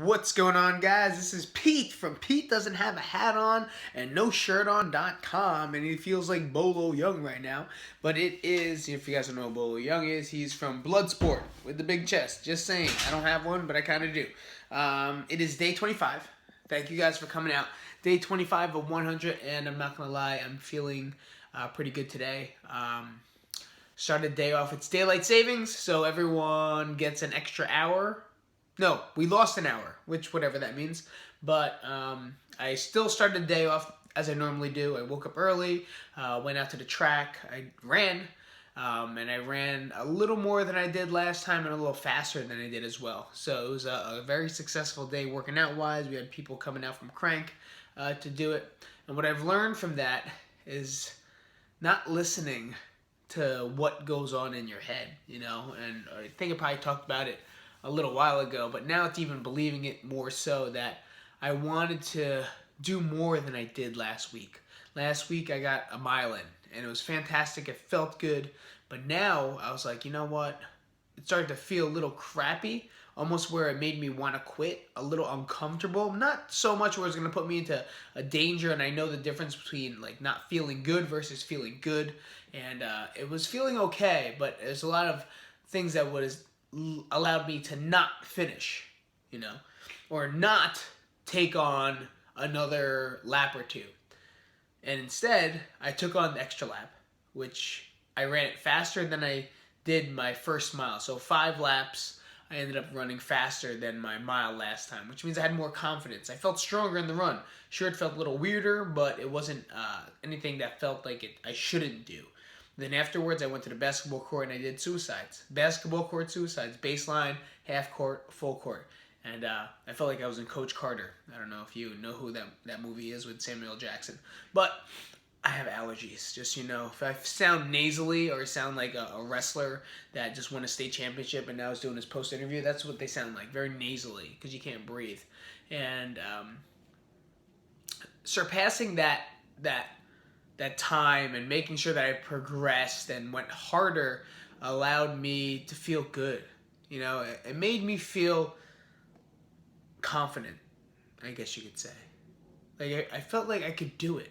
What's going on, guys? This is Pete from Pete Doesn't Have a Hat On and No Shirt On.com, and he feels like Bolo Young right now. But it is, if you guys don't know who Bolo Young is, he's from Bloodsport with the big chest. Just saying. I don't have one, but I kind of do. It is day 25. Thank you guys for coming out. Day 25 of 100, and I'm not going to lie, I'm feeling pretty good today. Started the day off. It's daylight savings, so everyone gets an extra hour. No, we lost an hour, which whatever that means. But I still started the day off as I normally do. I woke up early, went out to the track. I ran, and I ran a little more than I did last time and a little faster than I did as well. So it was a very successful day working out-wise. We had people coming out from Crank to do it. And what I've learned from that is not listening to what goes on in your head, you know. And I think I probably talked about it a little while ago, but now it's even believing it more so that I wanted to do more than I did last week. Last week I got a mile in, and it was fantastic. It felt good, but now I was like, you know what? It started to feel a little crappy, almost where it made me want to quit, a little uncomfortable. Not so much where it's going to put me into a danger, and I know the difference between like not feeling good versus feeling good, and it was feeling okay, but there's a lot of things that was allowed me to not finish, you know, or not take on another lap or two. And instead, I took on the extra lap, which I ran it faster than I did my first mile. So 5 laps, I ended up running faster than my mile last time, which means I had more confidence. I felt stronger in the run. Sure, it felt a little weirder, but it wasn't anything that felt like I shouldn't do. Then afterwards, I went to the basketball court and I did suicides. Basketball court suicides, baseline, half court, full court. And I felt like I was in Coach Carter. I don't know if you know who that movie is with Samuel Jackson. But I have allergies, just, you know. If I sound nasally or sound like a wrestler that just won a state championship and now is doing his post-interview, that's what they sound like, very nasally, because you can't breathe. And surpassing that time and making sure that I progressed and went harder allowed me to feel good. You know, it made me feel confident, I guess you could say. Like I felt like I could do it.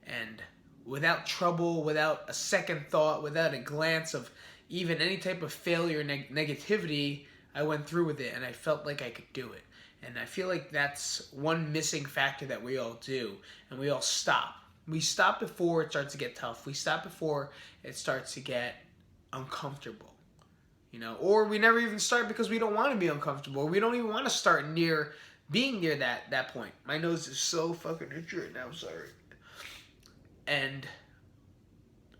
And without trouble, without a second thought, without a glance of even any type of failure, negativity, I went through with it and I felt like I could do it. And I feel like that's one missing factor that we all do, and we all stop. We stop before it starts to get tough. We stop before it starts to get uncomfortable, you know, or we never even start because we don't want to be uncomfortable. Or we don't even want to start being near that point. My nose is so fucking itchy right now. Sorry. And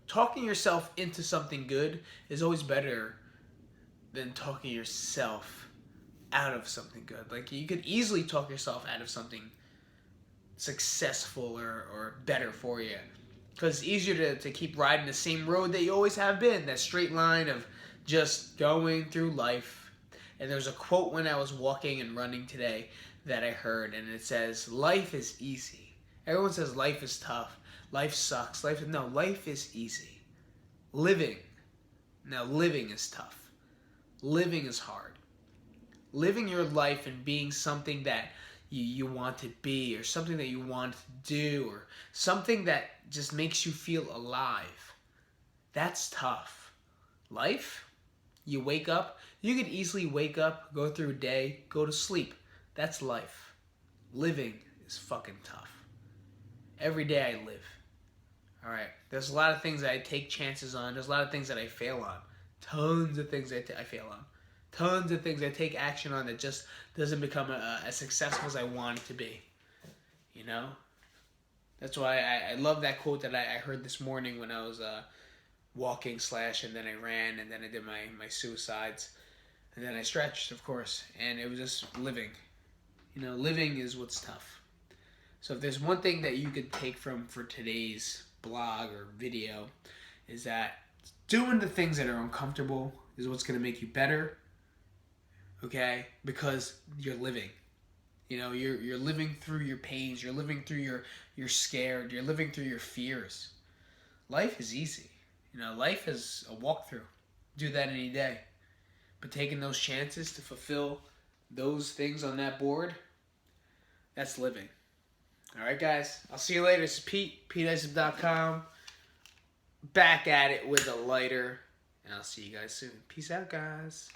talking yourself into something good is always better than talking yourself out of something good. Like, you could easily talk yourself out of something successful or better for you, because it's easier to keep riding the same road that you always have been, that straight line of just going through life. And there's a quote when I was walking and running today that I heard, and it says, life is easy. Everyone says life is tough, life sucks, life is easy. Living is tough. Living is hard. Living your life and being something that you want to be, or something that you want to do, or something that just makes you feel alive. That's tough. Life, you wake up, you could easily wake up, go through a day, go to sleep. That's life. Living is fucking tough. Every day I live. Alright, there's a lot of things that I take chances on. There's a lot of things that I fail on. Tons of things I fail on. Tons of things I take action on that just doesn't become as successful as I want it to be. You know? That's why I love that quote that I heard this morning when I was walking and then I ran, and then I did my suicides. And then I stretched, of course. And it was just living. You know, living is what's tough. So if there's one thing that you could take for today's blog or video, is that doing the things that are uncomfortable is what's going to make you better. Okay, because you're living. You know, you're living through your pains. You're living through you're scared. You're living through your fears. Life is easy. You know, life is a walkthrough. Do that any day. But taking those chances to fulfill those things on that board, that's living. All right, guys. I'll see you later. This is Pete, PeteIsip.com. Back at it with a lighter. And I'll see you guys soon. Peace out, guys.